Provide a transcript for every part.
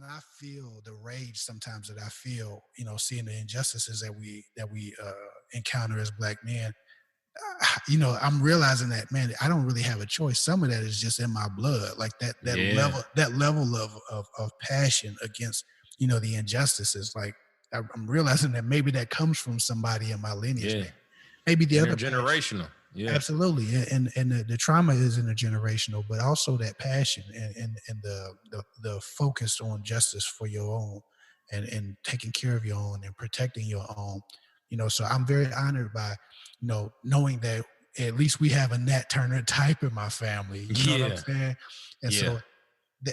I feel the rage sometimes that I feel, seeing the injustices that we encounter as black men, I'm realizing that, man, I don't really have a choice. Some of that is just in my blood, like that Yeah. level of passion against, the injustices. Like I'm realizing that maybe that comes from somebody in my lineage, Yeah. maybe the other passion. Intergenerational. Yeah. Absolutely, and the trauma is intergenerational, but also that passion and the focus on justice for your own, and taking care of your own and protecting your own. So I'm very honored by, knowing that at least we have a Nat Turner type in my family. You know what I'm Yeah. saying? And Yeah. so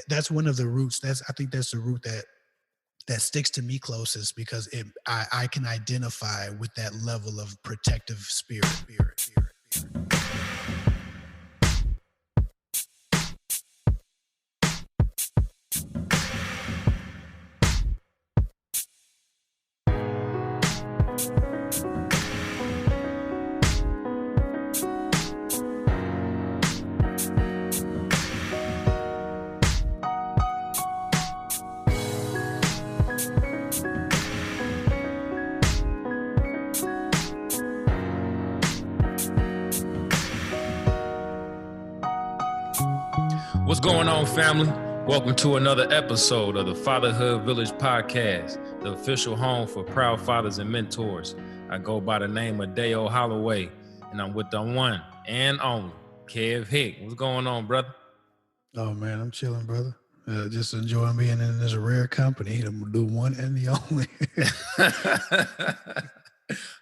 that's one of the roots. I think that's the root that sticks to me closest, because I can identify with that level of protective spirit. What's going on, family? Welcome to another episode of the Fatherhood Village Podcast, the official home for proud fathers and mentors. I go by the name of Dale Holloway, and I'm with the one and only Kev Hick. What's going on, brother? Oh man, I'm chilling, brother. Just enjoying being in this rare company. The one and the only.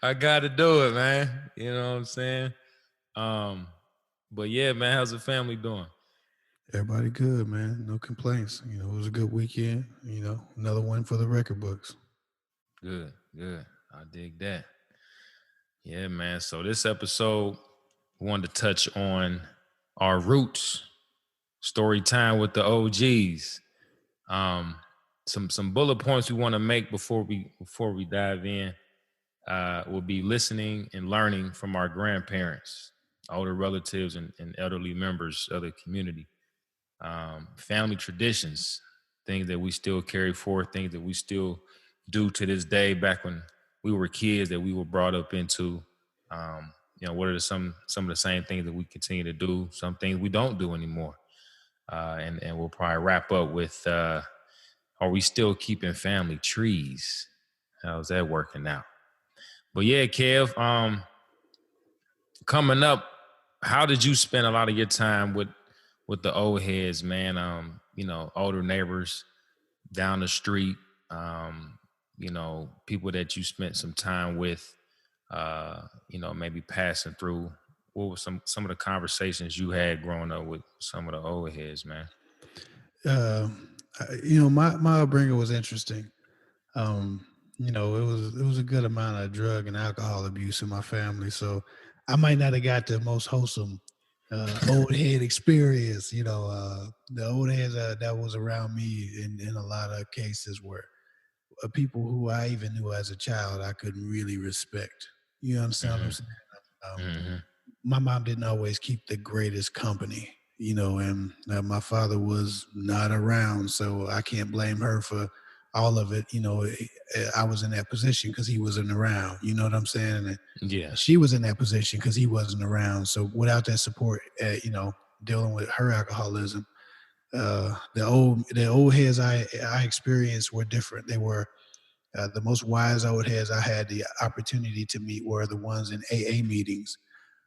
I got to do it, man. You know what I'm saying? Um, but yeah, man, how's the family doing? Everybody good, man. No complaints. It was a good weekend. Another one for the record books. Good, good. I dig that. Yeah, man. So this episode, we wanted to touch on our roots, story time with the OGs. Some bullet points we want to make before we dive in will be listening and learning from our grandparents, older relatives, and elderly members of the community. Family traditions, things that we still carry forward, things that we still do to this day. Back when we were kids, that we were brought up into. What are some of the same things that we continue to do? Some things we don't do anymore. And we'll probably wrap up with, are we still keeping family trees? How's that working out? But yeah, Kev, coming up, how did you spend a lot of your time with the old heads, man? Older neighbors down the street, people that you spent some time with, maybe passing through. What were some of the conversations you had growing up with some of the old heads, man? My upbringing was interesting. It was a good amount of drug and alcohol abuse in my family, so I might not have got the most wholesome old head experience. The old heads that was around me in a lot of cases were people who I even knew as a child I couldn't really respect. You understand what I'm saying? Um, Mm-hmm. my mom didn't always keep the greatest company, and my father was not around, so I can't blame her for all of it. I was in that position because he wasn't around. You know what I'm saying? And Yeah. she was in that position because he wasn't around. So without that support, dealing with her alcoholism, the old heads I experienced were different. They were the most wise old heads I had the opportunity to meet were the ones in AA meetings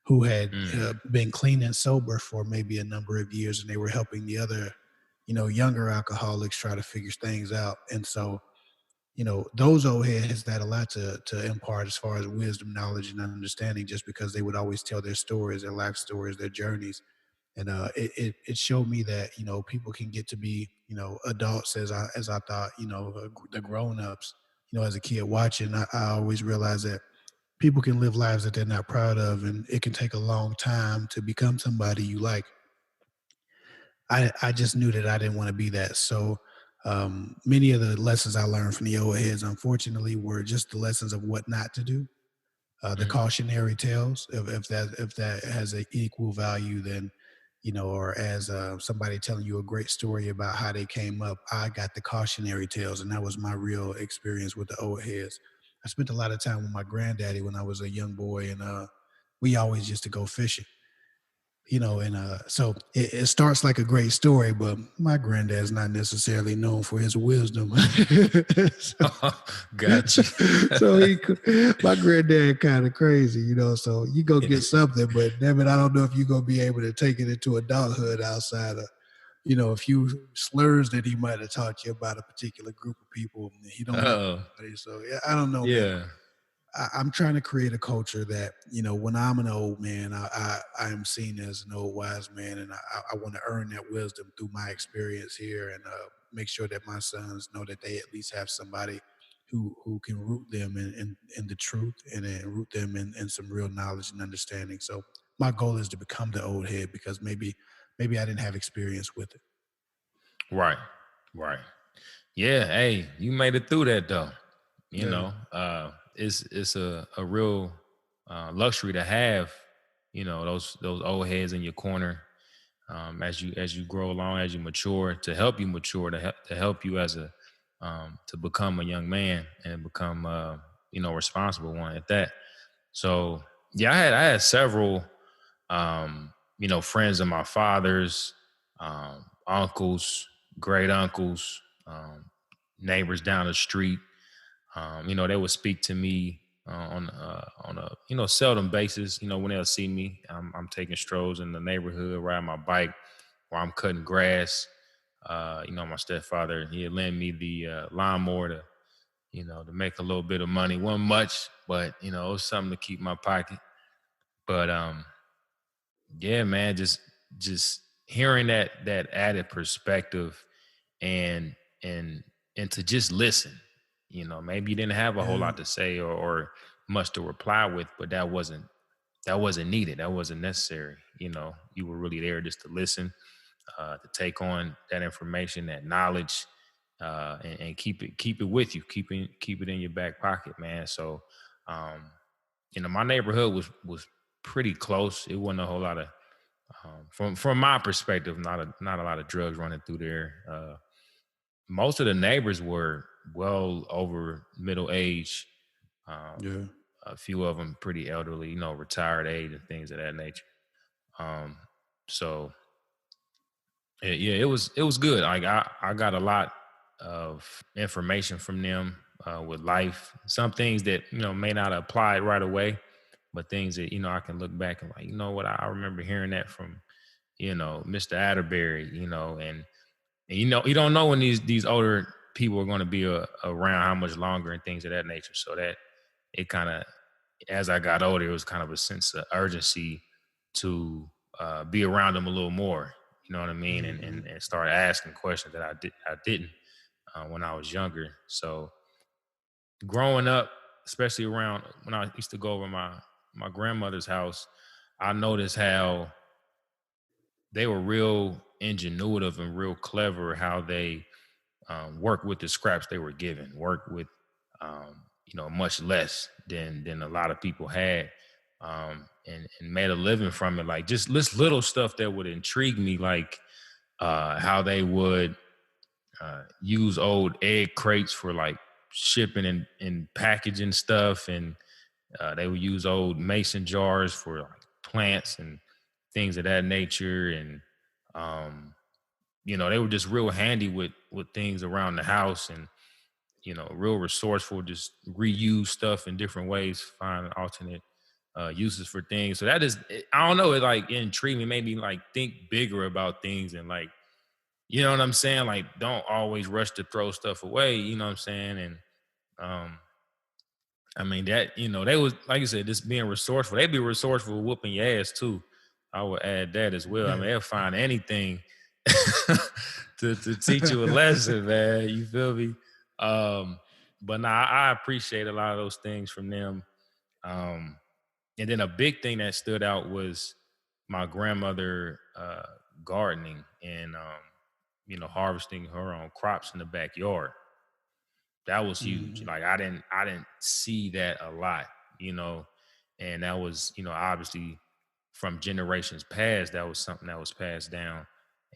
who had Mm. been clean and sober for maybe a number of years, and they were helping the other, younger alcoholics try to figure things out. And so, those old heads had a lot to impart as far as wisdom, knowledge, and understanding, just because they would always tell their stories, their life stories, their journeys. And it showed me that, people can get to be, adults as I thought, the grown ups. As a kid watching, I always realized that people can live lives that they're not proud of, and it can take a long time to become somebody you like. I just knew that I didn't want to be that. So many of the lessons I learned from the old heads, unfortunately, were just the lessons of what not to do. The Mm. cautionary tales. If that has an equal value, then or as somebody telling you a great story about how they came up. I got the cautionary tales, and that was my real experience with the old heads. I spent a lot of time with my granddaddy when I was a young boy, and we always used to go fishing. And so it starts like a great story, but my granddad's not necessarily known for his wisdom. so, Got you. so my granddad kind of crazy, So you go get something, but damn it, I don't know if you're gonna be able to take it into adulthood outside of a few slurs that he might have taught you about a particular group of people. He don't know. Oh, So yeah, I don't know, man. yeah. I'm trying to create a culture that, when I'm an old man, I am seen as an old wise man, and I want to earn that wisdom through my experience here, and make sure that my sons know that they at least have somebody who can root them in the truth, and then root them in some real knowledge and understanding. So my goal is to become the old head, because maybe I didn't have experience with it. Right. Right. Yeah. Hey, you made it through that though. Yeah. It's a real luxury to have, those old heads in your corner, as you grow along, as you mature, to help you mature, to help you as a to become a young man and become responsible one at that. So yeah, I had several friends of my father's, uncles, great uncles, neighbors down the street. They would speak to me on a seldom basis. When they'll see me, I'm taking strolls in the neighborhood, riding my bike, or I'm cutting grass. My stepfather, he had lent me the lawnmower to make a little bit of money. Wasn't much, but it was something to keep my pocket. But yeah, man, just hearing that added perspective, and and and to just listen. Maybe you didn't have a whole Yeah. lot to say, or much to reply with, but that wasn't needed. That wasn't necessary. You were really there just to listen, to take on that information, that knowledge, and keep it with you, keep it in your back pocket, man. So, um, my neighborhood was pretty close. It wasn't a whole lot of, from my perspective, not a lot of drugs running through there. Most of the neighbors were well over middle age. Um, Yeah. a few of them pretty elderly, retired age and things of that nature. Um, so yeah, it was good. Like I got a lot of information from them, with life. Some things that may not apply right away, but things that I can look back and like, what, I remember hearing that from Mr. Atterbury, and you don't know when these older people are going to be around how much longer and things of that nature. So that it kind of, as I got older, it was kind of a sense of urgency to be around them a little more. You know what I mean? And, Hmm. and and start asking questions that I didn't when I was younger. So growing up, especially around when I used to go over my grandmother's house, I noticed how they were real ingenuitive and real clever, how they work with the scraps they were given, work with much less than a lot of people had, and made a living from it. Like just this little stuff that would intrigue me, like how they would use old egg crates for like shipping and packaging stuff, and they would use old mason jars for like plants and things of that nature, and um, they were just real handy with things around the house, and real resourceful, just reuse stuff in different ways, find alternate uses for things. So that is, I don't know, it like intrigued me, made me like think bigger about things, and like, you know what I'm saying? Like, don't always rush to throw stuff away, you know what I'm saying? And um, I mean, that, they was, like I said, just being resourceful. They'd be resourceful with whooping your ass too. I would add that as well. I mean, Yeah. they'll find anything to teach you a lesson, man. You feel me? Um, but nah, I appreciate a lot of those things from them. Um, and then a big thing that stood out was my grandmother gardening, and harvesting her own crops in the backyard. That was huge. Hmm. Like I didn't see that a lot, you know, and that was, obviously from generations past, that was something that was passed down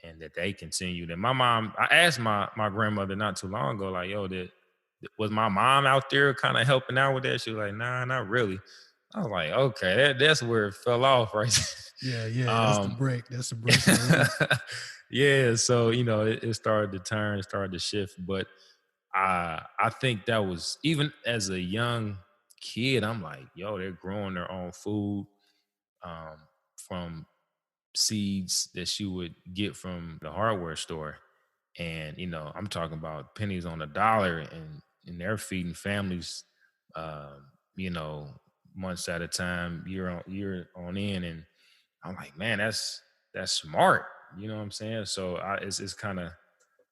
and that they continued. And my mom, I asked my grandmother not too long ago, like, yo, was my mom out there kind of helping out with that? She was like, nah, not really. I was like, okay, that's where it fell off, right? Yeah, yeah, that's the um break. That's the break in the loop. yeah, so it started to turn, started to shift. But I think that was, even as a young kid, I'm like, yo, they're growing their own food, um, from seeds that she would get from the hardware store. And I'm talking about pennies on the dollar, and they're feeding families, you know, months at a time, year on in. And I'm like, man, that's smart. You know what I'm saying? So it's kind of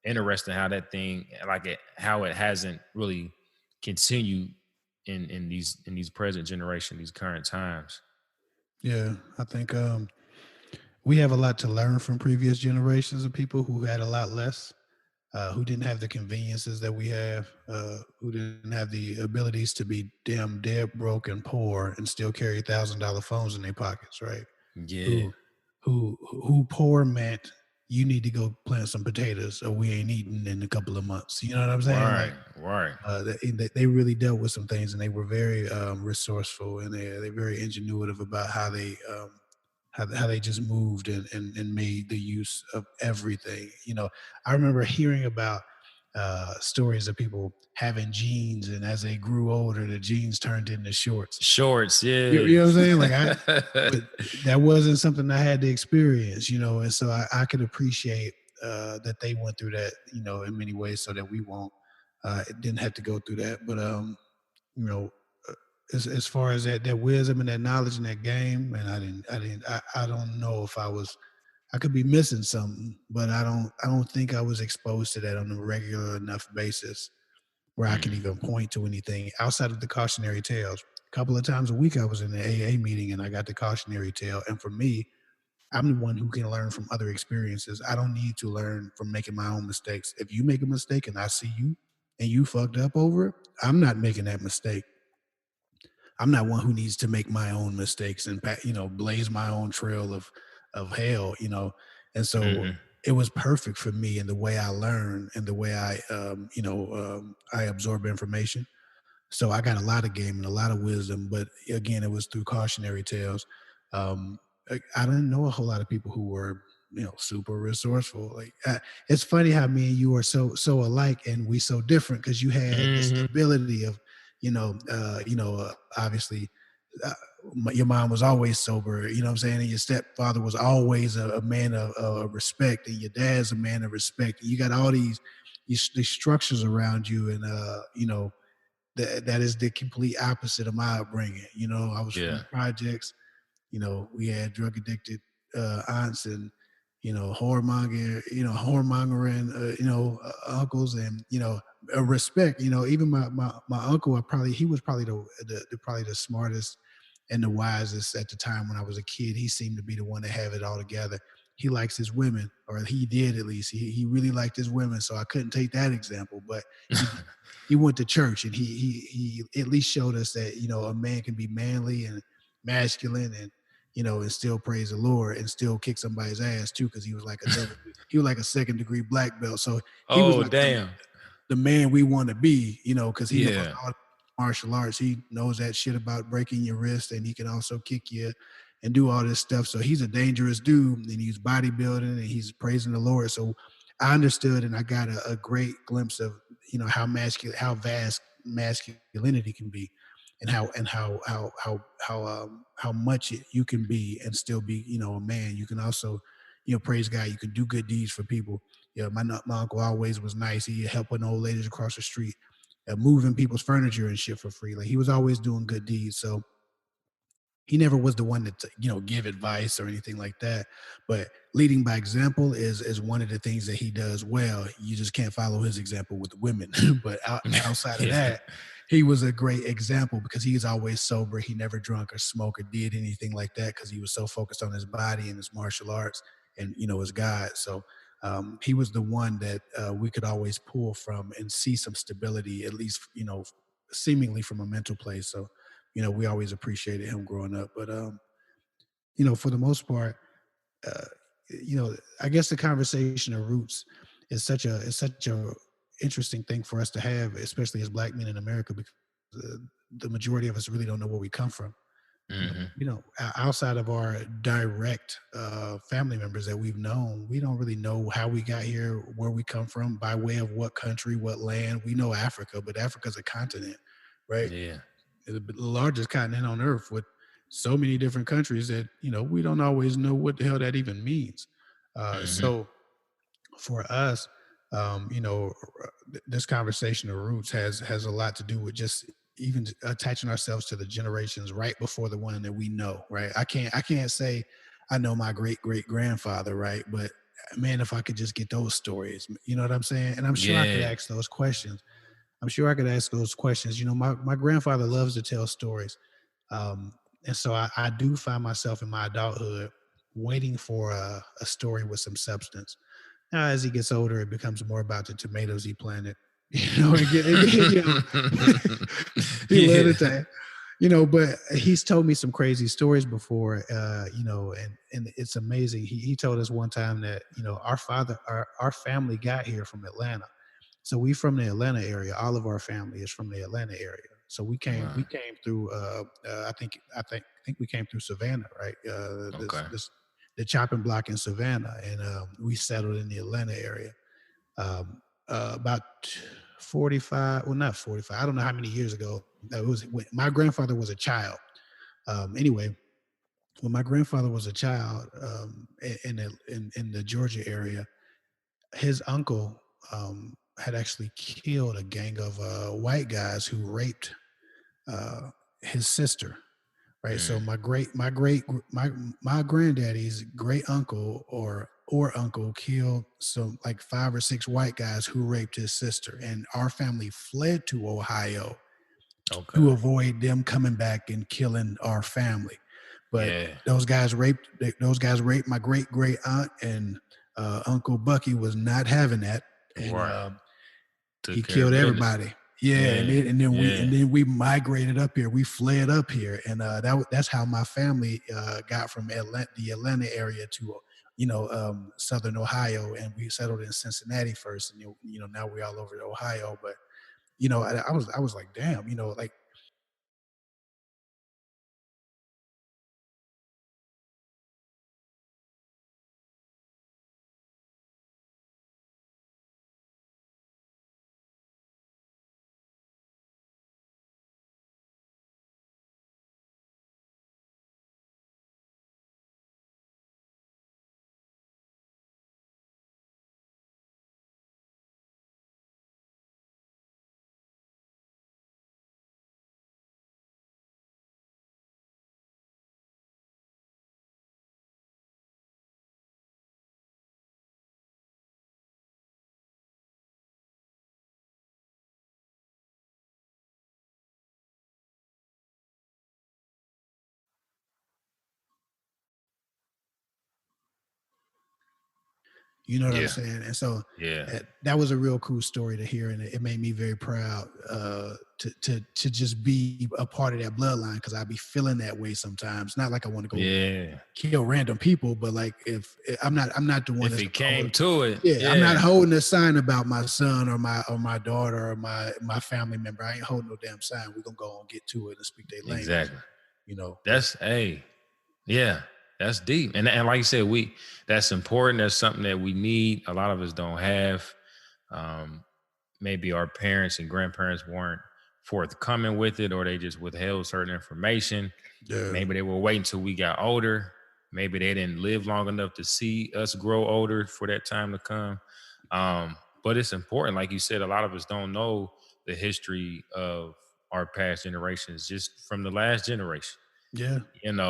interesting how that thing, like how it hasn't really continued in these present generation, these current times. Yeah, I think we have a lot to learn from previous generations of people who had a lot less, who didn't have the conveniences that we have, who didn't have the abilities to be damn dead broke and poor and still carry $1,000 phones in their pockets, right? Yeah. Who who poor meant you need to go plant some potatoes or we ain't eating in a couple of months. You know what I'm saying? Like Right. Right. they really dealt with some things and they were very resourceful and they're very ingenuitive about how they how they just moved and made the use of everything. You know, I remember hearing about stories of people having jeans, and as they grew older, the jeans turned into shorts. Shorts. You Yeah. know what I'm saying? Like but that wasn't something I had to experience, you know, and so I could appreciate that they went through that, you know, in many ways, so that we won't didn't have to go through that. But you know, uh, as far as that wisdom and that knowledge and that game, and I don't know if I could be missing something, but I don't think I was exposed to that on a regular enough basis where I can Mhm. even point to anything outside of the cautionary tales. A couple of times a week, I was in the AA meeting and I got the cautionary tale. And for me, I'm the one who can learn from other experiences. I don't need to learn from making my own mistakes. If you make a mistake and I see you and you fucked up over it, I'm not making that mistake. I'm not one who needs to make my own mistakes and you know blaze my own trail of hell, you know. And so Mhm. it was perfect for me in the way I learn and the way I I absorb information. So I got a lot of game and a lot of wisdom, but again, it was through cautionary tales. I didn't know a whole lot of people who were, you know, super resourceful. Like it's funny how me and you are so alike, and we so different because you had the Mhm. stability of, obviously. Uh, your mom was always sober, you know what I'm saying? And your stepfather was always a man of respect, and your dad's a man of respect. And you got all these structures around you, and that is the complete opposite of my upbringing. You know, I was from the Yeah. projects. You know, we had drug addicted aunts and whoremongering uncles, and respect. You know, even my uncle, he was probably probably the smartest and the wisest at the time when I was a kid. He seemed to be the one to have it all together. He likes his women, or he did at least. He really liked his women, so I couldn't take that example. But he went to church, and he at least showed us that a man can be manly and masculine, and and still praise the Lord and still kick somebody's ass too, because he was like a second degree black belt. So he was Oh, like damn. the man we want to be, because he knows Yeah. all martial arts. He knows that shit about breaking your wrist, and he can also kick you and do all this stuff. So he's a dangerous dude, and he's bodybuilding and he's praising the Lord. So I understood, and I got a great glimpse of how vast masculinity can be, and how much you can be and still be a man. You can also praise God. You can do good deeds for people. Yeah, my uncle always was nice. He helping old ladies across the street, moving people's furniture and shit for free. Like he was always doing good deeds. So he never was the one to give advice or anything like that. But leading by example is one of the things that he does well. You just can't follow his example with women. But outside of Yeah. that, he was a great example because he was always sober. He never drunk or smoked or did anything like that because he was so focused on his body and his martial arts and his God. So he was the one that we could always pull from and see some stability, at least seemingly from a mental place. So we always appreciated him growing up. But for the most part, uh, I guess the conversation of roots is such a interesting thing for us to have, especially as black men in America, because the majority of us really don't know where we come from. Hmm. Outside of our direct family members that we've known, we don't really know how we got here, where we come from, by way of what country, what land. We know Africa, but Africa's a continent, right? Yeah. The largest continent on earth with so many different countries that we don't always know what the hell that even means. Hmm. So for us, this conversation of roots has a lot to do with just even attaching ourselves to the generations right before the one that we know. Right? I can't say I know my great great grandfather, right? But man, if I could just get those stories, you know what I'm saying? And I'm sure I could Yeah. ask those questions. I'm sure I could ask those questions. My grandfather loves to tell stories. And so I do find myself in my adulthood waiting for a story with some substance. Now, as he gets older, it becomes more about the tomatoes he planted. He let Yeah. it take, but he's told me some crazy stories before, and it's amazing. He told us one time that, our family got here from Atlanta. So we from the Atlanta area. All of our family is from the Atlanta area. So we came we Wow. came through I think we came through Savannah, right? Okay. The chopping block in Savannah, and we settled in the Atlanta area. About 45, well, not 45. I don't know how many years ago. It was when my grandfather was a child. Anyway, when my grandfather was a child, in the Georgia area, his uncle had actually killed a gang of white guys who raped uh, his sister. Right. So Mm. my granddaddy's great uncle or uncle killed some like 5 or 6 white guys who raped his sister, and our family fled to Ohio to Okay. avoid them coming back and killing our family. But Yeah. those guys raped my great great aunt, and Uncle Bucky was not having that, and Right. he Took care of killed business. everybody. Yeah, and Yeah. then and then we and Yeah. then we migrated up here. We fled up here, and that's how my family got from the Atlanta area to Southern Ohio, and we settled in Cincinnati first, and now we're all over Ohio. But I was like, damn, like you know what I'm Yeah. saying? And so Yeah. that was a real cool story to hear, and it made me very proud to just be a part of that bloodline, because I be feeling that way sometimes. Not like I want to go Yeah. kill random people, but like if I'm not the one If that's it gonna hold. came to it, Yeah, I'm not yeah. holding a sign about my son or my daughter or my family member. I ain't holding no damn sign. We're gonna go and get to it and speak their language. Exactly. But That's hey, yeah, that's deep. And like you said, that's important. That's something that we need. A lot of us don't have. Um, Maybe our parents and grandparents weren't forthcoming with it, or they just withheld certain information. yeah, Maybe they were waiting until we got older. Maybe they didn't live long enough to see us grow older for that time to come. But it's important, like you said, a lot of us don't know the history of our past generations just from the last generation, yeah, and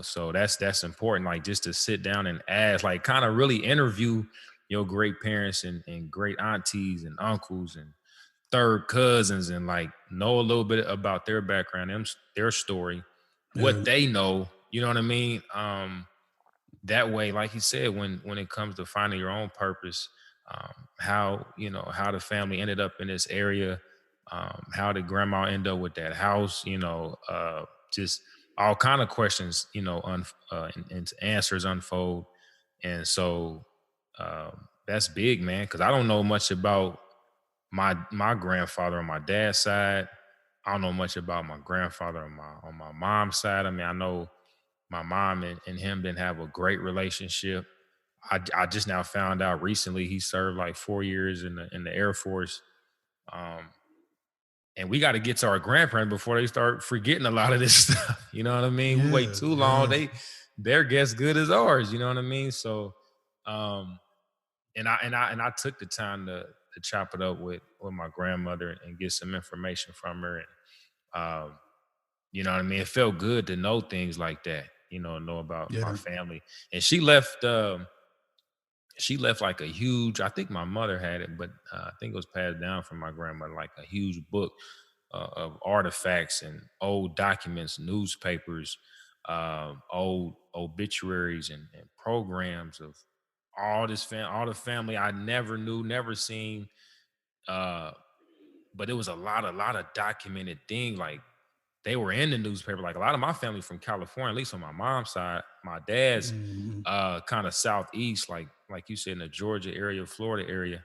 so that's important, like just to sit down and ask, like kind of really interview your great parents and great aunties and uncles and third cousins, and like know a little bit about their background, their story, yeah, what they know, you know what I mean? That way, like you said, when it comes to finding your own purpose, how the family ended up in this area, how did grandma end up with that house, just all kind of questions, and answers unfold. And so that's big, man, because I don't know much about my grandfather on my dad's side. I don't know much about my grandfather on my mom's side. I mean, I know my mom and him didn't have a great relationship. I just now found out recently he served like 4 years in the Air Force. Um, and we got to get to our grandparents before they start forgetting a lot of this stuff. You know what I mean? We wait Yeah, too long. yeah. Their guess good as ours. You know what I mean? So, um, and I took the time to chop it up with my grandmother and get some information from her. And you know what I mean? It felt good to know things like that. Know about our Yeah. family. And she left like a huge, I think my mother had it, but I think it was passed down from my grandmother, like a huge book of artifacts and old documents, newspapers, old obituaries and programs of all the family I never knew, never seen. Uh, but it was a lot of documented things. Like they were in the newspaper. Like a lot of my family from California, at least on my mom's side. My dad's Mhm. kind of southeast, like you said, in the Georgia area, Florida area.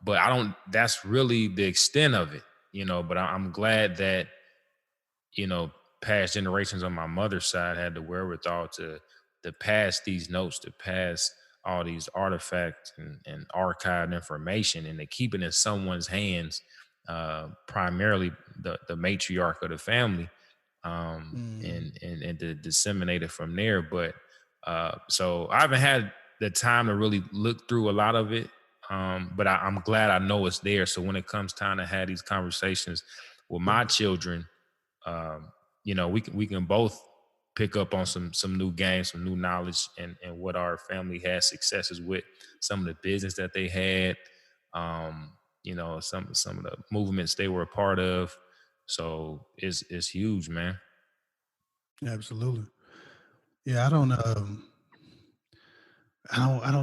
But I don't. That's really the extent of it, But I'm glad that you know past generations on my mother's side had the wherewithal to pass these notes, to pass all these artifacts and archived information, and to keep it in someone's hands, primarily the matriarch of the family, Mhm. and to disseminate it from there. But so I haven't had the time to really look through a lot of it. But I'm glad I know it's there. So when it comes time to have these conversations with Yeah. my children, um, we can both pick up on some new games, some new knowledge, and what our family had successes with, some of the business that they had, some of the movements they were a part of. So it's huge, man. Absolutely. Yeah, I don't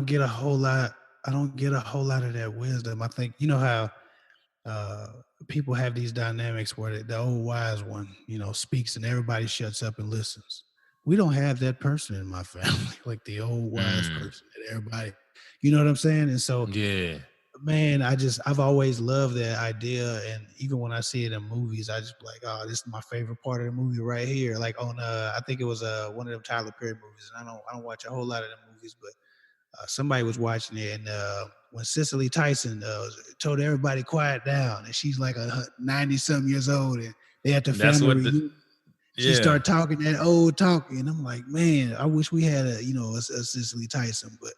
get a whole lot. I don't get a whole lot of that wisdom. I think you know how uh people have these dynamics where the old wise one, speaks and everybody shuts up and listens. We don't have that person in my family, like the old wise Mm, person that everybody, you know what I'm saying? And so, yeah, man, I've always loved that idea. And even when I see it in movies, I just be like, oh, this is my favorite part of the movie right here. Like on I think it was one of them Tyler Perry movies. And I don't watch a whole lot of them movies, but somebody was watching it, and when Cicely Tyson told everybody quiet down, and she's like 90 some years old, and they at the that's family what the reunion, she yeah. started talking that old talk, and I'm like, man, I wish we had a Cicely Tyson, but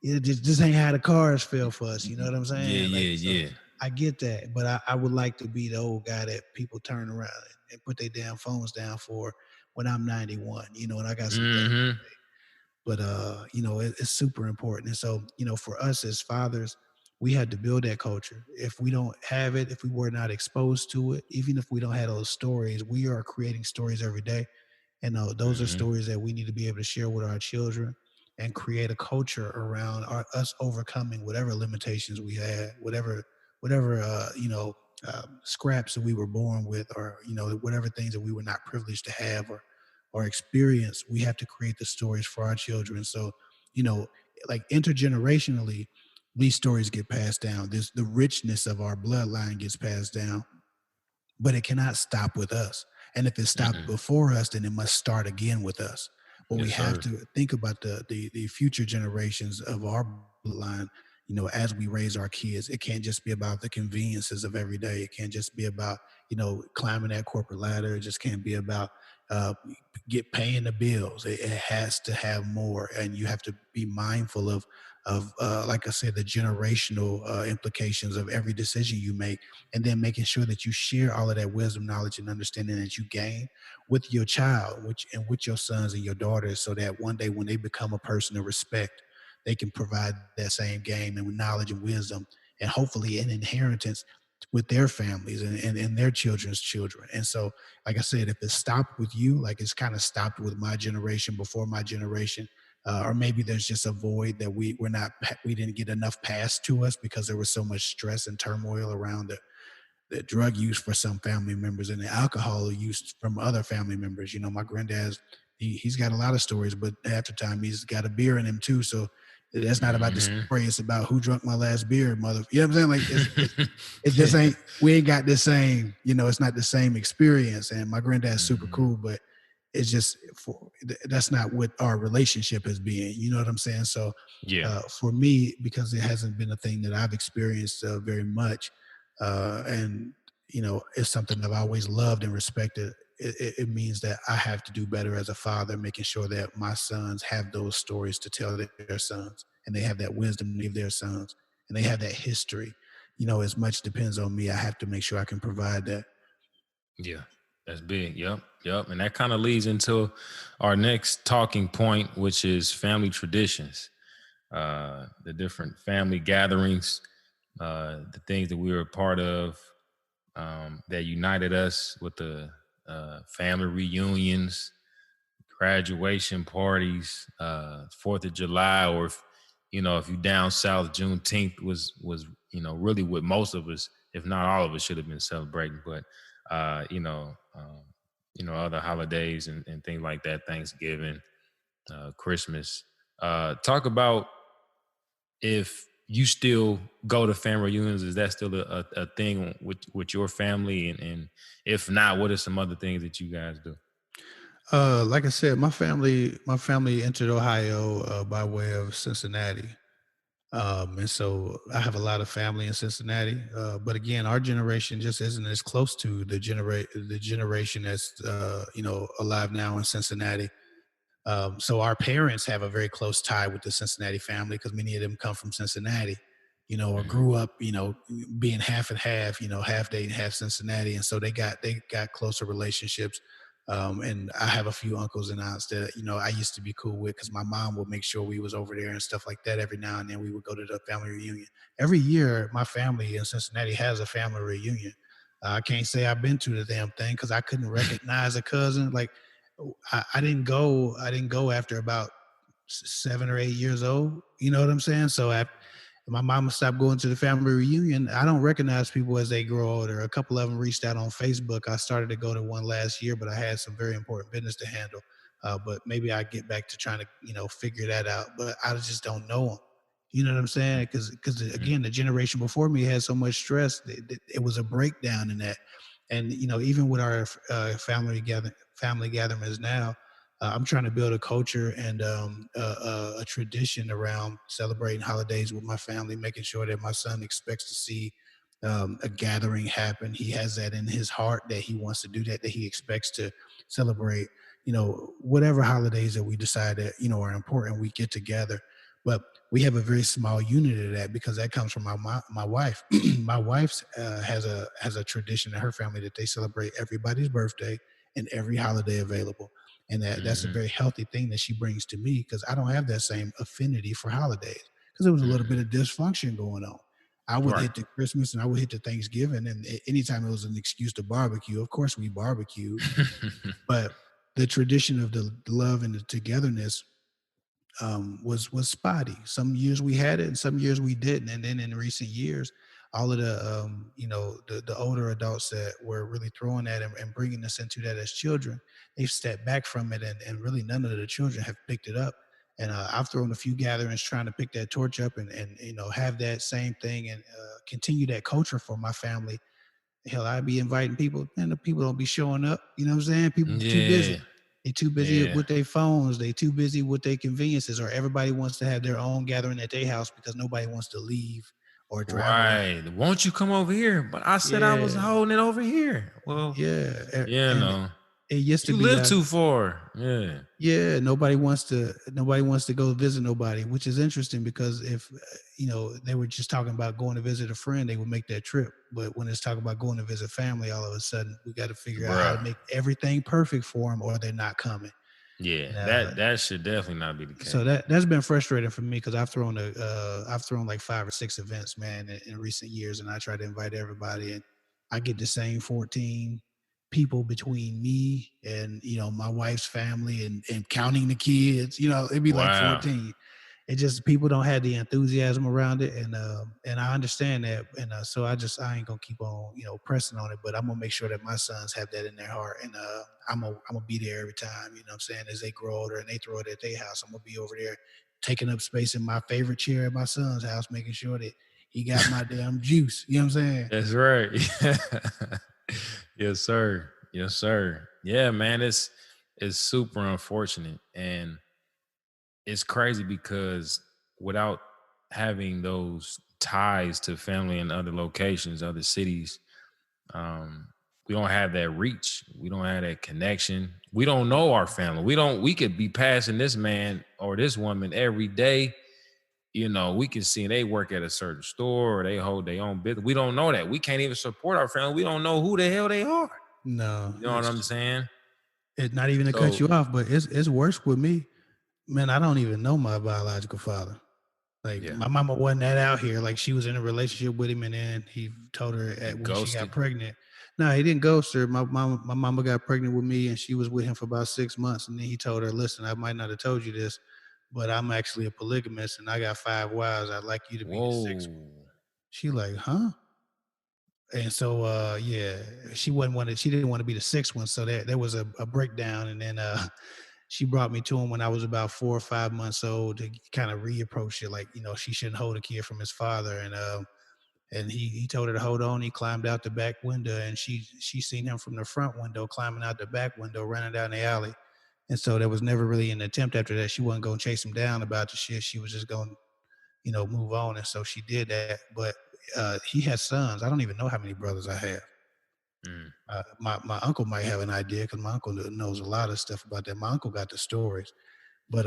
it just ain't how the cars fell for us. You know what I'm Yeah, saying? Like, yeah, so yeah. I get that, but I would like to be the old guy that people turn around and put their damn phones down for when I'm 91, and I got some things Hmm. but it's super important. And so for us as fathers, we had to build that culture. If we don't have it, if we were not exposed to it, even if we don't have those stories, we are creating stories every day, and those are Hmm. stories that we need to be able to share with our children and create a culture around us overcoming whatever limitations we had, whatever scraps that we were born with, or whatever things that we were not privileged to have or experience. We have to create the stories for our children. So, you know, like intergenerationally, these stories get passed down. There's the richness of our bloodline gets passed down, but it cannot stop with us. And if it stopped Hmm. before us, then it must start again with us. But we Yes, have sir. to think about the future generations of our line. As we raise our kids, it can't just be about the conveniences of every day. It can't just be about climbing that corporate ladder. It just can't be about uh, get paying the bills. It has to have more, and you have to be mindful of like I said, the generational implications of every decision you make, and then making sure that you share all of that wisdom, knowledge, and understanding that you gain with your child, which and with your sons and your daughters, so that one day when they become a person of respect, they can provide that same game and knowledge and wisdom, and hopefully an inheritance with their families and their children's children. And so, like I said, if it stopped with you, like it's kind of stopped with my generation before my generation, or maybe there's just a void that we didn't get enough passed to us because there was so much stress and turmoil around the drug use for some family members and the alcohol use from other family members. My granddad's he's got a lot of stories, but half the time he's got a beer in him too. So that's not about the Hmm. story. It's about who drunk my last beer, mother. You know what I'm saying? Like it just ain't. We ain't got the same. It's not the same experience. And my granddad's super Hmm. cool, but it's just that's not what our relationship has been. You know what I'm saying? So Yeah. for me, because it hasn't been a thing that I've experienced very much, and it's something I've always loved and respected. It means that I have to do better as a father, making sure that my sons have those stories to tell their sons, and they have that wisdom to give their sons, and they have that history. As much depends on me, I have to make sure I can provide that. Yeah, that's big. Yep, yep. And that kind of leads into our next talking point, which is family traditions, the different family gatherings, the things that we were a part of, that united us with the family reunions, graduation parties, Fourth of July, or if you down south, Juneteenth was really what most of us, if not all of us, should have been celebrating. But other holidays and things like that, Thanksgiving, Christmas. Talk about if you still go to family reunions. Is that still a thing with your family? And if not, what are some other things that you guys do? Like I said, my family entered Ohio by way of Cincinnati. And so I have a lot of family in Cincinnati. But again, our generation just isn't as close to the generation that's alive now in Cincinnati. So our parents have a very close tie with the Cincinnati family because many of them come from Cincinnati, or Hmm. grew up, being half and half, half Dayton, half Cincinnati, and so they got closer relationships. And I have a few uncles and aunts that I used to be cool with because my mom would make sure we was over there and stuff like that. Every now and then we would go to the family reunion. Every year, my family in Cincinnati has a family reunion. I can't say I've been to the damn thing because I couldn't recognize a cousin. Like I didn't go. I didn't go after about 7 or 8 years old. You know what I'm saying? So my mama stopped going to the family reunion. I don't recognize people as they grow older. A couple of them reached out on Facebook. I started to go to one last year, but I had some very important business to handle. But maybe I get back to trying to figure that out. But I just don't know them. You know what I'm saying? Because Hmm. again, the generation before me had so much stress. It was a breakdown in that. And even with our family gatherings now, I'm trying to build a culture and a tradition around celebrating holidays with my family, making sure that my son expects to see a gathering happen. He has that in his heart that he wants to do that, that he expects to celebrate, whatever holidays that we decide that, are important, we get together. But we have a very small unit of that because that comes from my wife. My wife's has a tradition in her family that they celebrate everybody's birthday and every holiday available, and that's a Hmm. very healthy thing that she brings to me because I don't have that same affinity for holidays because there was a little bit Hmm. of dysfunction going on. I would Right. hit the Christmas and I would hit the Thanksgiving, and anytime it was an excuse to barbecue, of course we barbecued. But the tradition of the love and the togetherness was spotty. Some years we had it, and some years we didn't. And then in recent years, all of the older adults that were really throwing that and bringing us into that as children, they've stepped back from it, and really none of the children have picked it up. And I've thrown a few gatherings trying to pick that torch up and have that same thing and continue that culture for my family. Hell, I'd be inviting people, and the people don't be showing up. You know what I'm saying? People too busy. Yeah. They too busy Yeah. with their phones. They too busy with their conveniences, or everybody wants to have their own gathering at their house because nobody wants to leave or drive around. Right. Won't you come over here? But I said I was Yeah, holding it over here. Well, yeah, yeah, and no. it used to You be live that. too far. Yeah. Yeah, nobody wants to go visit nobody, which is interesting because if they were just talking about going to visit a friend, they would make that trip. But when it's talking about going to visit family, all of a sudden we got to figure out how to Bruh. make everything perfect for them, or they're not coming. Yeah. And That should definitely not be the so case. that's been frustrating for me because I've thrown like 5 or 6 events, man, in recent years, and I try to invite everybody, and I get the same 14 people between me and my wife's family and counting the kids. It'd be like Wow. 14, it just people don't have the enthusiasm around it, and I understand that, and so I ain't gonna keep on pressing on it, but I'm gonna make sure that my sons have that in their heart, and I'm gonna be there every time, you know what I'm saying, as they grow older and they throw it at their house. I'm gonna be over there taking up space in my favorite chair at my son's house, making sure that he got my damn juice. You know what I'm saying? That's right. Yes, sir. Yes, sir. Yeah, man, it's super unfortunate, and it's crazy because without having those ties to family in other locations, other cities, um, we don't have that reach. We don't have that connection. We don't know our family. We could be passing this man or this woman every day. We can see they work at a certain store or they hold their own business. We don't know that. We can't even support our family. We don't know who the hell they are. No, You know what I'm saying? it's not even to cut So you off, but it's worse with me. Man, I don't even know my biological father. Like yeah, my mama wasn't that out here. Like she was in a relationship with him, and then he told her he when she got ghosted. pregnant. No, he didn't ghost her. My mama got pregnant with me, and she was with him for about 6 months. And then he told her, "Listen, I might not have told you this, but I'm actually a polygamist, and I got 5 wives. I'd like you to be the sixth." Whoa. She like, huh? And so yeah, she didn't want to be the sixth one. So there was a breakdown, and then she brought me to him when I was about 4 or 5 months old to kind of reapproach it, like she shouldn't hold a kid from his father, and he told her to hold on. He climbed out the back window, and she seen him from the front window climbing out the back window, running down the alley. And so there was never really an attempt after that. She wasn't gonna chase him down about the shit. She was just gonna move on, and so she did that. But he has sons. I don't even know how many brothers I have. Mm, My uncle might have an idea because my uncle knows a lot of stuff about that. My uncle got the stories, but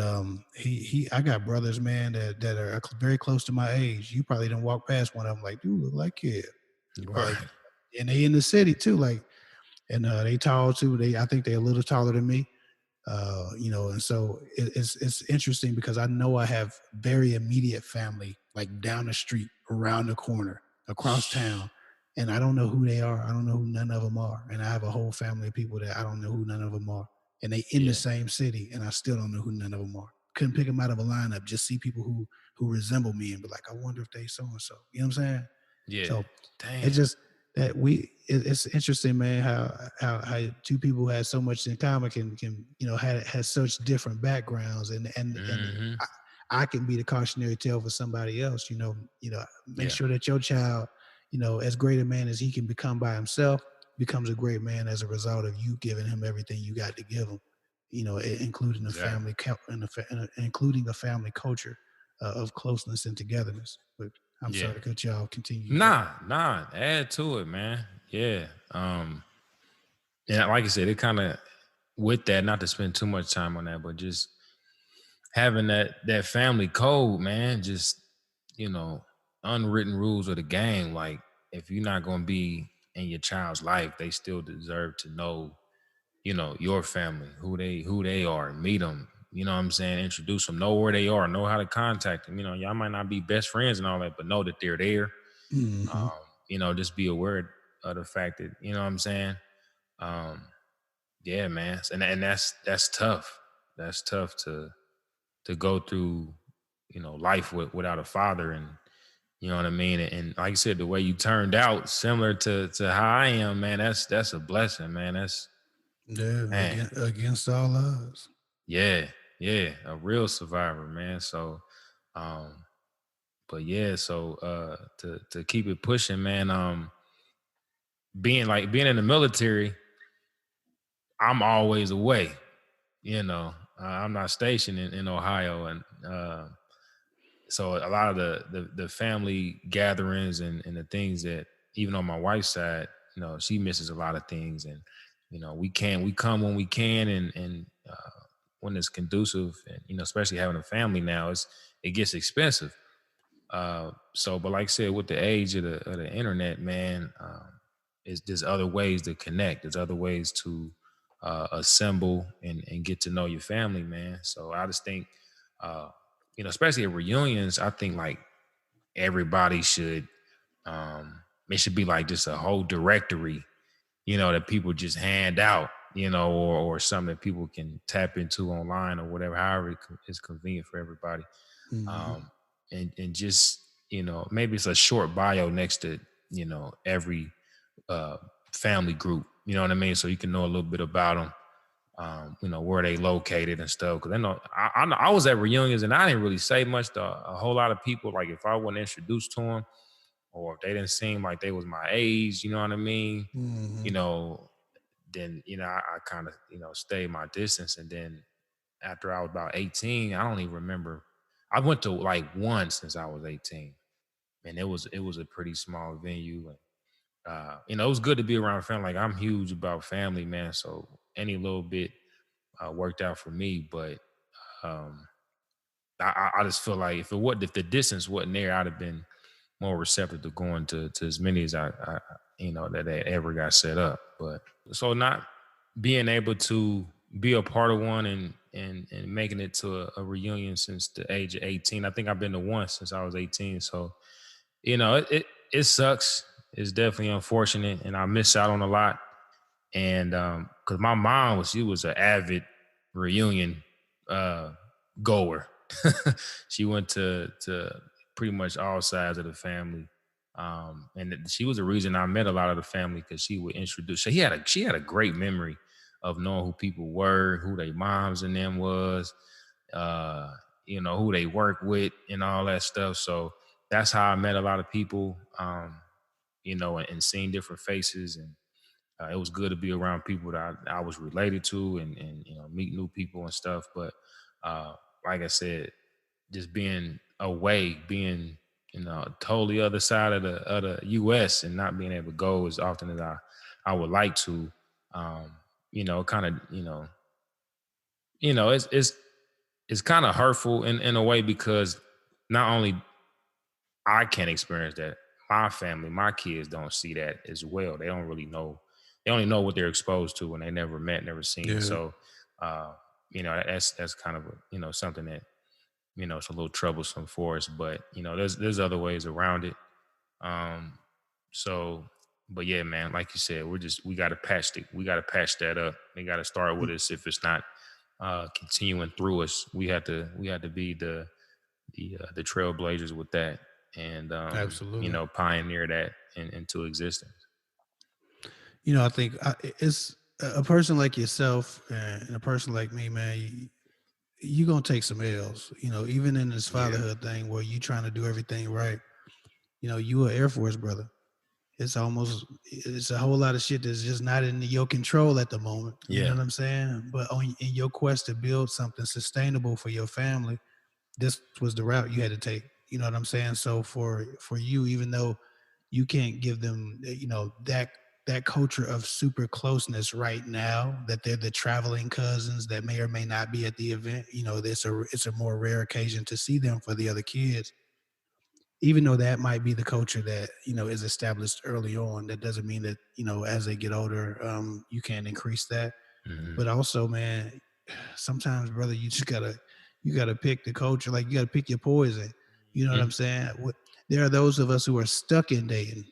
he I got brothers, man, that are very close to my age. You probably didn't walk past one of them like, dude, look like kid. You probably, right. and they in the city too, like, and they tall too. I think they're a little taller than me. And so it's interesting because I know I have very immediate family like down the street, around the corner, across town, and I don't know who they are. I don't know who none of them are, and I have a whole family of people that I don't know who none of them are, and they in the Yeah. same city, and I still don't know who none of them are. Couldn't pick them out of a lineup. Just see people who resemble me and be like, I wonder if they so and so. You know what I'm saying? Yeah. So it's Damn. just that it's interesting, man, how two people had so much in common can had such different backgrounds, and Hmm. I can be the cautionary tale for somebody else. Make Yeah. sure that your child, as great a man as he can become by himself, becomes a great man as a result of you giving him everything you got to give him. Including a Exactly. family, including a family culture of closeness and togetherness. But I'm Yeah. sorry to cut you off. Continue. You got it. Nah. Add to it, man. Yeah. And like I said, it kind of with that, not to spend too much time on that, but just having that family code, man, just you know, unwritten rules of the game. Like if you're not gonna be in your child's life, they still deserve to know, your family, who they are, meet them. You know what I'm saying? Introduce them, know where they are, know how to contact them. Y'all might not be best friends and all that, but know that they're there. Mhm. Just be aware of the fact that, you know what I'm saying? Um, yeah, man. And that's tough. That's tough to go through, life without a father, and you know what I mean? And like I said, the way you turned out, similar to how I am, man, that's a blessing, man. That's Yeah, man, against all odds. yeah, yeah, a real survivor, man. So um, but yeah, so to keep it pushing, man, being in the military, I'm always away. I'm not stationed in Ohio, and so a lot of the family gatherings and the things that even on my wife's side, she misses a lot of things, and we come when we can, and when it's conducive, and especially having a family now, it gets expensive. But like I said, with the age of the internet, man, there's other ways to connect. There's other ways to assemble and get to know your family, man. So I just think, uh, especially at reunions, I think like everybody should. It should be like just a whole directory, that people just hand out, or something that people can tap into online or whatever, however is convenient for everybody. Mhm. um, and just maybe it's a short bio next to every uh, family group. You know what I mean? So you can know a little bit about them. Where they located and stuff. Because I was at reunions and I didn't really say much to a whole lot of people. Like if I wasn't introduced to them, or if they didn't seem like they was my age, you know what I mean? You Mhm. know, then I kind of stayed my distance. And then after I was about 18, I don't even remember. I went to like one since I was 18, and it was a pretty small venue. And it was good to be around family. Like I'm huge about family, man. So any little bit worked out for me. But um, I just feel like if the distance wasn't there, I'd have been more receptive to going to as many as I that ever got set up. But so not being able to be a part of one and making it to a reunion since the age of 18. I think I've been to one since I was 18. So it sucks. It's definitely unfortunate, and I miss out on a lot. And because my mom she was an avid reunion uh goer. She went to pretty much all sides of the family. And she was the reason I met a lot of the family, because she would introduce. So she had a great memory of knowing who people were, who their moms and them was, uh, who they work with and all that stuff. So that's how I met a lot of people, and seeing different faces. And it was good to be around people that I was related to, and meet new people and stuff. But like I said, just being away, being totally other side of the U.S. and not being able to go as often as I would like to, kind of it's kind of hurtful in a way, because not only I can't experience that, my family, my kids don't see that as well. They don't really know. They only know what they're exposed to, and they never met, never seen. Yeah. So, uh, that's kind of something that it's a little troublesome for us. But there's other ways around it. Um, so, but yeah, man, like you said, we got to patch that up. They got to start with us. If it's not continuing through us, we had to be the trailblazers with that, and Absolutely. pioneer that into existence. I think it's a person like yourself and a person like me, man. You gonna take some L's. Even in this Yeah. fatherhood thing where you trying to do everything right. You a Air Force brother. It's a whole lot of shit that's just not in your control at the moment. You know Yeah. what I'm saying? But in your quest to build something sustainable for your family, this was the route you had to take. You know what I'm saying? So for you, even though you can't give them, that culture of super closeness right now, that they're the traveling cousins that may or may not be at the event. It's a more rare occasion to see them for the other kids. Even though that might be the culture that is established early on, that doesn't mean that as they get older, you can increase that. Hmm. But also, man, sometimes, brother, you gotta pick the culture. Like you gotta pick your poison. You know what I'm saying? There are those of us who are stuck in dating,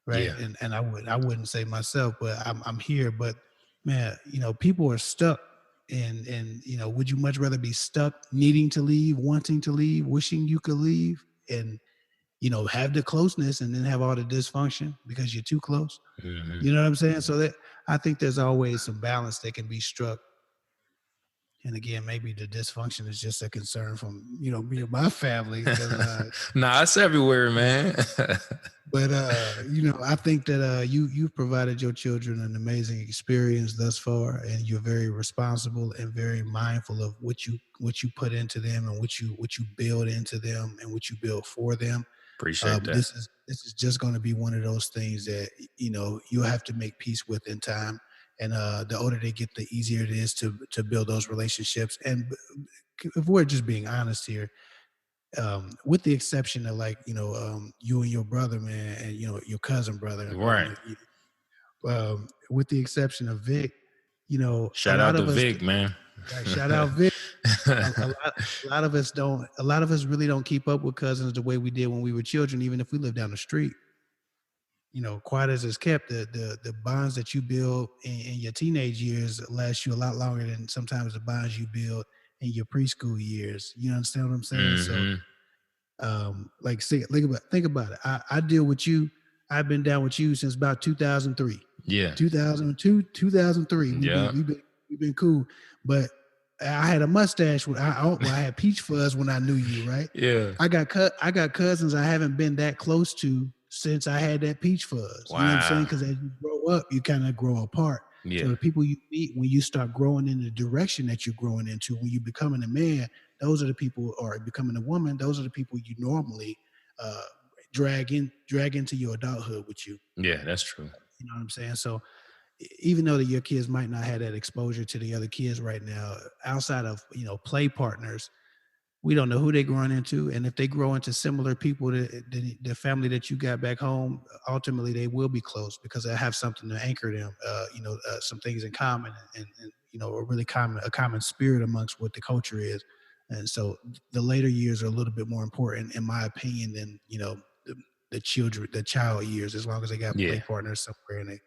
right? Yeah. And I wouldn't say myself, but I'm here. But man, people are stuck. And would you much rather be stuck needing to leave, wanting to leave, wishing you could leave, and have the closeness and then have all the dysfunction because you're too close? Hmm. You know what I'm saying? So that I think there's always some balance that can be struck. And again, maybe the dysfunction is just a concern from me and my family because Nah, it's everywhere, man. I think that you've provided your children an amazing experience thus far, and you're very responsible and very mindful of what you put into them and what you build into them and what you build for them. Appreciate that. This is just going to be one of those things that you'll have to make peace with in time. And the older they get, the easier it is to build those relationships. And if we're just being honest here, with the exception of like you and your brother, man, and your cousin brother, Right. with the exception of Vic, a Shout lot out to of us. Vic, man. Right, shout out Vic. A lot of us don't. A lot of us really don't keep up with cousins the way we did when we were children, even if we lived down the street. Quiet as it's kept, the bonds that you build in your teenage years last you a lot longer than sometimes the bonds you build in your preschool years. You understand what I'm saying? So Hmm. Like say, think about it. I deal with you. I've been down with you since about 2003, Yeah. 2002, 2003. Yeah. We've been cool. But I had a mustache when I had peach fuzz when I knew you, right? Yeah. I got cousins I haven't been that close to since I had that peach fuzz. You know what I'm saying? Wow. Because as you grow up, you kind of grow apart. So Yeah. the people you meet when you start growing in the direction that you're growing into, when you becoming a man, those are the people, or becoming a woman, those are the people you normally uh, drag into your adulthood with you. Yeah, that's true. You know what I'm saying? So even though that your kids might not have that exposure to the other kids right now, outside of play partners, we don't know who they're growing into, and if they grow into similar people to the family that you got back home, ultimately they will be close because they have something to anchor them. Some things in common, and a really common spirit amongst what the culture is. And so the later years are a little bit more important, in my opinion, than the child years. As long as they got play Yeah, partners somewhere and they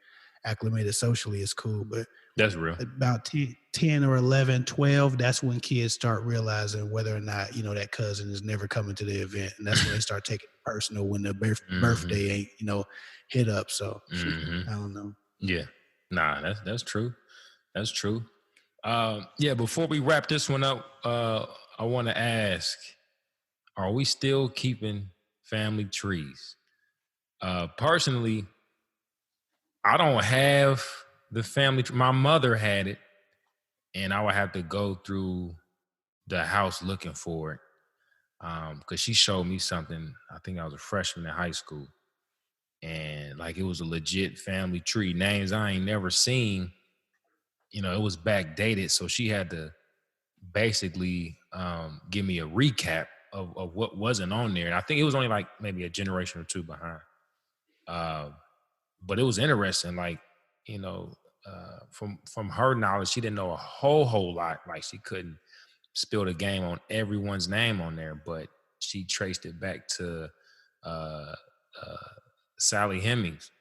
acclimated socially, it's cool. But that's real. about 10 or 11, 12, that's when kids start realizing whether or not, that cousin is never coming to the event. And that's when they start taking it personal when their Hmm. birthday ain't, hit up. So Hmm. I don't know. Yeah. Nah, that's true. That's true. Yeah, before we wrap this one up, I want to ask, are we still keeping family trees? Personally, I don't have the family tree. My mother had it, and I would have to go through the house looking for it. Because she showed me something. I think I was a freshman in high school, and like it was a legit family tree. Names I ain't never seen. It was backdated, so she had to basically give me a recap of what wasn't on there. And I think it was only like maybe a generation or two behind. Uh, but it was interesting. Like, you know, from her knowledge, she didn't know a whole lot. Like she couldn't spill the game on everyone's name on there, but she traced it back to uh, uh, Sally Hemings,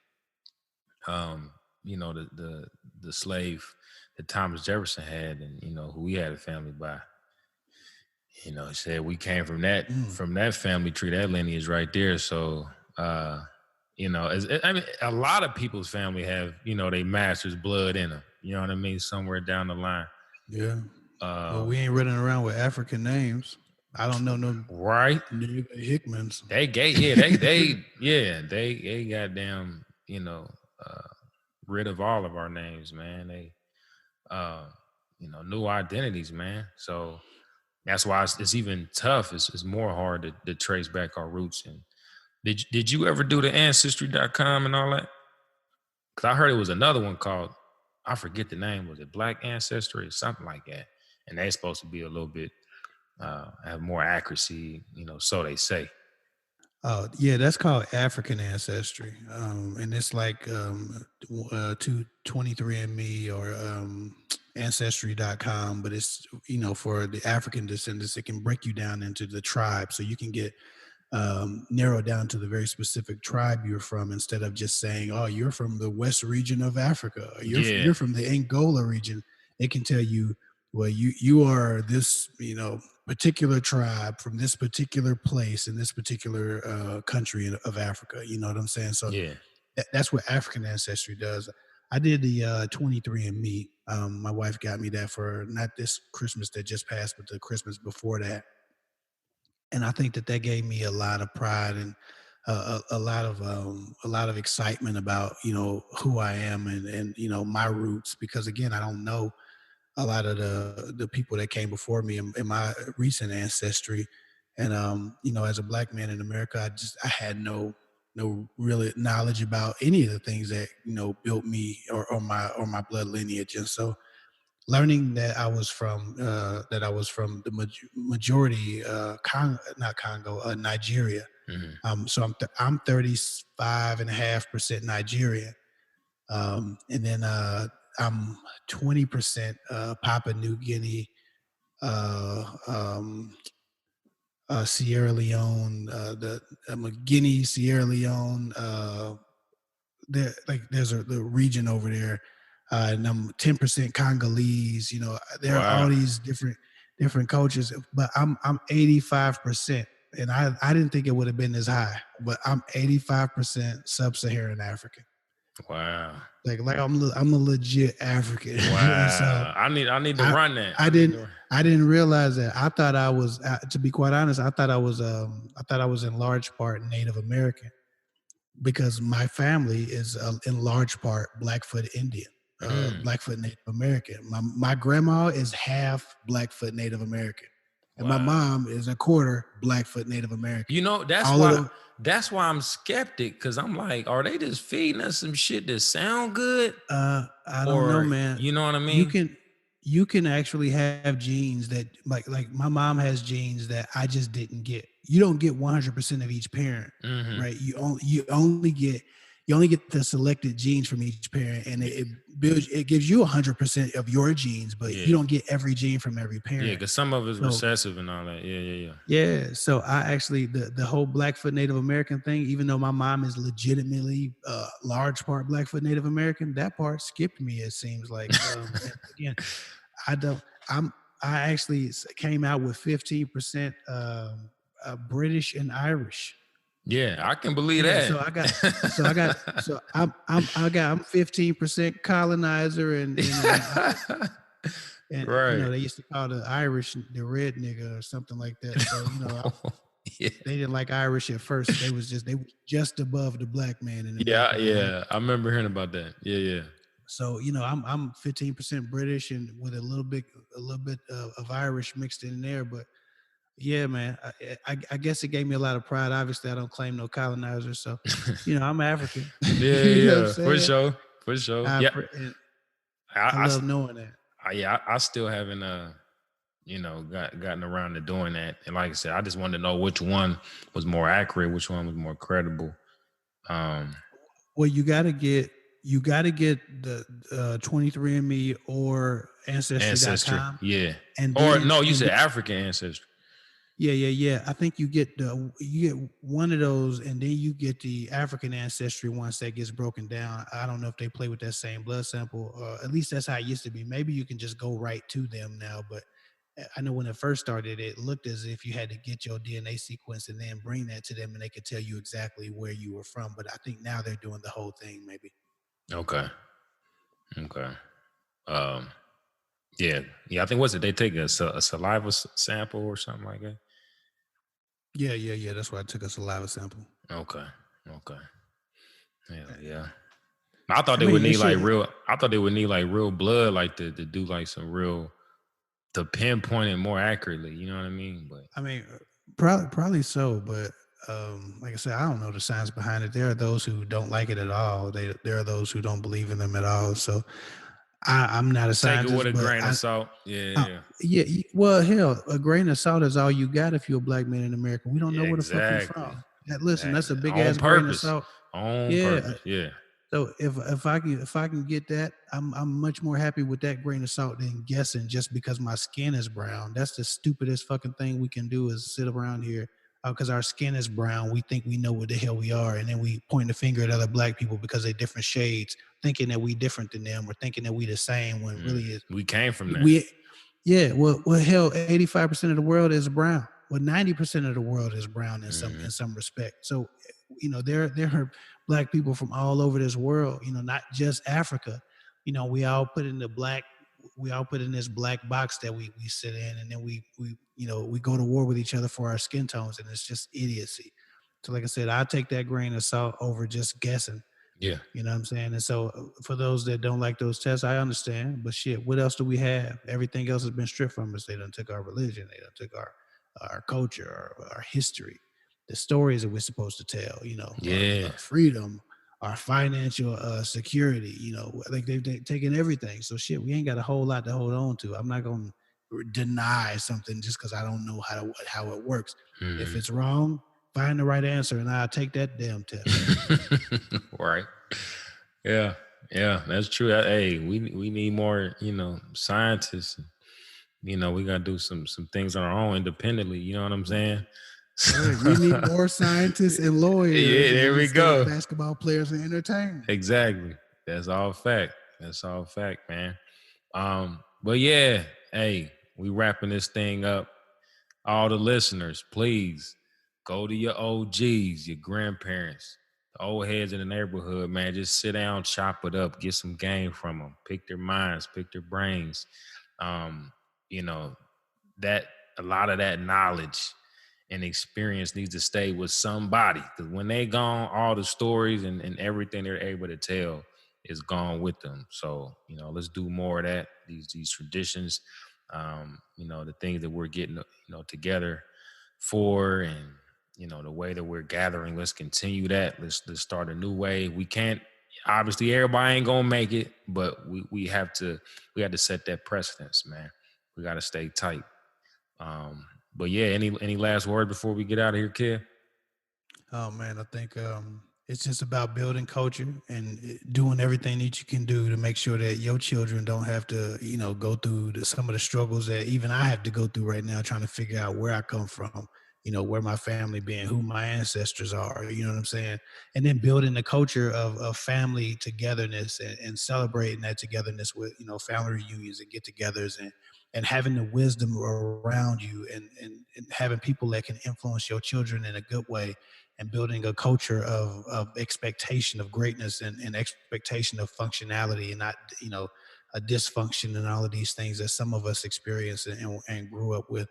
um, the slave that Thomas Jefferson had, and who he had a family by. He said we came from that Mm. from that family tree, that lineage right there. So, I mean, a lot of people's family have they master's blood in them. You know what I mean? Somewhere down the line. Yeah. Well, we Um, ain't running around with African names. I don't know no right? Hickmans. They gay, yeah, they goddamn, uh, rid of all of our names, man. They, uh, new identities, man. So that's why it's even tough. It's more hard to trace back our roots. And did you ever do the ancestry.com and all that? Because I heard it was another one called, I forget the name. Was it Black Ancestry or something like that? And they're supposed to be a little bit have more accuracy, so they say. Oh, yeah, that's called African ancestry. And it's like 23andMe or ancestry.com, but it's, for the African descendants, it can break you down into the tribe. So you can get narrowed down to the very specific tribe you're from instead of just saying, oh, you're from the West region of Africa, or Yeah, you're from the Angola region. It can tell you, well, you are this, particular tribe from this particular place in this particular country of Africa. You know what I'm saying? So yeah. that's what African ancestry does. I did the 23andMe. My wife got me that for not this Christmas that just passed, but the Christmas before that. And I think that gave me a lot of pride and a lot of excitement about who I am and my roots, because again I don't know a lot of the people that came before me in my recent ancestry. And as a black man in America, I had no real knowledge about any of the things that built me or my blood lineage. And so learning that I was from the majority not Congo, Nigeria. Hmm. So I'm 35.5% Nigerian, and then I'm 20% Papua New Guinea, uh, um, Sierra Leone, Guinea, Sierra Leone. There's the region over there, and I'm 10% Congolese. There are all Wow. these different cultures, but I'm 85% and I didn't think it would have been as high, but I'm 85% sub-Saharan African. Wow. Like I'm a legit African. And so Wow. I need to I run that. I didn't I didn't realize that. I thought I was, to be quite honest, I thought I was in large part Native American because my family is in large part Blackfoot Indian, Mm, Blackfoot Native American. My grandma is half Blackfoot Native American, and my wow. mom is a quarter Blackfoot Native American. You know, All of them, that's why I'm skeptic, because I'm like, are they just feeding us some shit that sound good? I don't know, Or man. you know what I You mean? can you can actually have genes that like my mom has genes that I just didn't get. You don't get 100% of each parent, Mm-hmm. right? You only get the selected genes from each parent, and it gives you 100% of your genes, but you Yeah. don't get every gene from every Yeah, parent. because some of it's So recessive and all that. Yeah, yeah, yeah, so I actually the whole Blackfoot Native American thing, even though my mom is legitimately large part Blackfoot Native American, that part skipped me. It seems like, and again, I don't. I'm. I actually came out with 15% British and Irish. yeah. Yeah, I can believe Yeah, that. so I'm 15% colonizer, and Right. they used to call the Irish the red nigga or something like that. So Yeah. they didn't like Irish at first. They was just above the black man in Yeah, America. yeah. I remember hearing about that. Yeah, yeah. So I'm 15% British and with a little bit of Irish mixed in there. But yeah, man, I guess it gave me a lot of pride. Obviously, I don't claim no colonizer, so I'm African. Yeah, You know what I'm yeah. For saying? sure. For sure. I Yeah. appre- and I I, love knowing that. yeah, I still haven't gotten around to doing that. And like I said, I just wanted to know which one was more accurate, which one was more credible. Um, Well, you gotta get the 23andMe or Ancestry, Ancestry.com, yeah. and Or then no, you and said African ancestry. yeah. I think you get one of those, and then you get the African ancestry once that gets broken down. I don't know if they play with that same blood sample, at least that's how it used to be. Maybe you can just go right to them now, but I know when it first started, it looked as if you had to get your DNA sequence and then bring that to them, and they could tell you exactly where you were from. But I think now they're doing the whole thing, maybe. Okay. Okay. Um, yeah. Yeah. I think what's it? They take a saliva sample or something like that. Yeah. That's why I took a saliva sample. Okay. Okay. Yeah. Yeah. I thought I they would mean, it need like should. real. I thought they would need like real blood, like to do like some real to pinpoint it more accurately. You know what I mean? But I mean, probably so, but like I said, I don't know the science behind it. There are those who don't like it at all. There are those who don't believe in them at all. So I'm not a take it with scientist, a but grain of salt. Yeah. uh, Yeah. yeah. Well, hell, a grain of salt is all you got if you're a black man in America. We don't Yeah. know where the fuck we Exactly. from. Listen, that's a Exactly. big On ass grain of purpose. salt. On Yeah. purpose. Yeah. So if I can get that, I'm much more happy with that grain of salt than guessing just because my skin is brown. That's the stupidest fucking thing we can do is sit around here because our skin is brown. We think we know what the hell we are, and then we point the finger at other black people because they're different shades, thinking that we different than them or thinking that we the same when Mm. really is We came from there. we. Yeah, well, hell, 85% of the world is brown. Well, 90% of the world is brown Hmm. in some respect. So, there are black people from all over this world. Not just Africa. We all put in the black. We all put in this black box that we sit in, and then we go to war with each other for our skin tones, and it's just idiocy. So, like I said, I take that grain of salt over just guessing. Yeah. You know what I'm saying? And so for those that don't like those tests, I understand. But shit, what else do we have? Everything else has been stripped from us. They done took our religion. They done took our culture, our history, the stories that we're supposed to tell. Yeah. Our freedom, our financial security. Like they've taken everything. So shit, we ain't got a whole lot to hold on to. I'm not gonna deny something just because I don't know how it works. If Mhm. it's wrong, find the right answer, and I'll take that damn test. Right. Yeah. Yeah. That's true. Hey, we need more, scientists. We gotta do some things on our own independently. You know what I'm saying? Right. We need more scientists and lawyers Yeah, there we instead of go. basketball players and entertainers. Exactly. That's all fact. That's all fact, man. But yeah, hey, we wrapping this thing up. All the listeners, please Go to your OGs, your grandparents, the old heads in the neighborhood, man. Just sit down, chop it up, get some game from them, pick their minds, pick their brains. Um, you know, that a lot of that knowledge and experience needs to stay with somebody, because when they gone, all the stories and everything they're able to tell is gone with them. So, let's do more of that, these traditions, the things that we're getting, together for, and the way that we're gathering, let's continue that. Let's start a new way. We can't, obviously everybody ain't gonna make it, but we have to set that precedence, man. We got to stay tight. But yeah, any last word before we get out of here, kid? Oh man, I think it's just about building culture and doing everything that you can do to make sure that your children don't have to, go through some of the struggles that even I have to go through right now, trying to figure out where I come from, where my family been, who my ancestors are, you know what I'm saying? And then building the culture of family togetherness and celebrating that togetherness with, family reunions and get-togethers and having the wisdom around you and having people that can influence your children in a good way and building a culture of expectation of greatness and expectation of functionality and not, a dysfunction and all of these things that some of us experience and grew up with.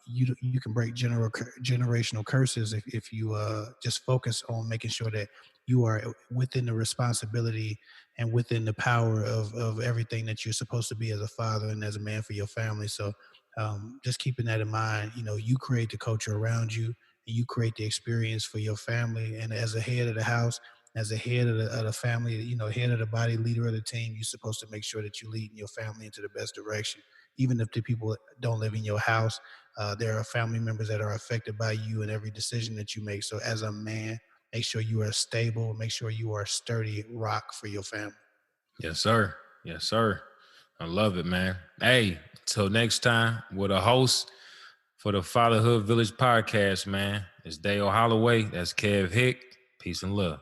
You can break generational curses if you just focus on making sure that you are within the responsibility and within the power of everything that you're supposed to be as a father and as a man for your family. So just keeping that in mind, you create the culture around you and you create the experience for your family. And as a head of the house, as a head of the family, head of the body, leader of the team, you're supposed to make sure that you're leading your family into the best direction. Even if the people don't live in your house, there are family members that are affected by you and every decision that you make. So as a man, make sure you are stable, make sure you are a sturdy rock for your family. Yes, sir. Yes, sir. I love it, man. Hey, till next time, with a host for the Fatherhood Village podcast, man. It's Dale Holloway. That's Kev Hick. Peace and love.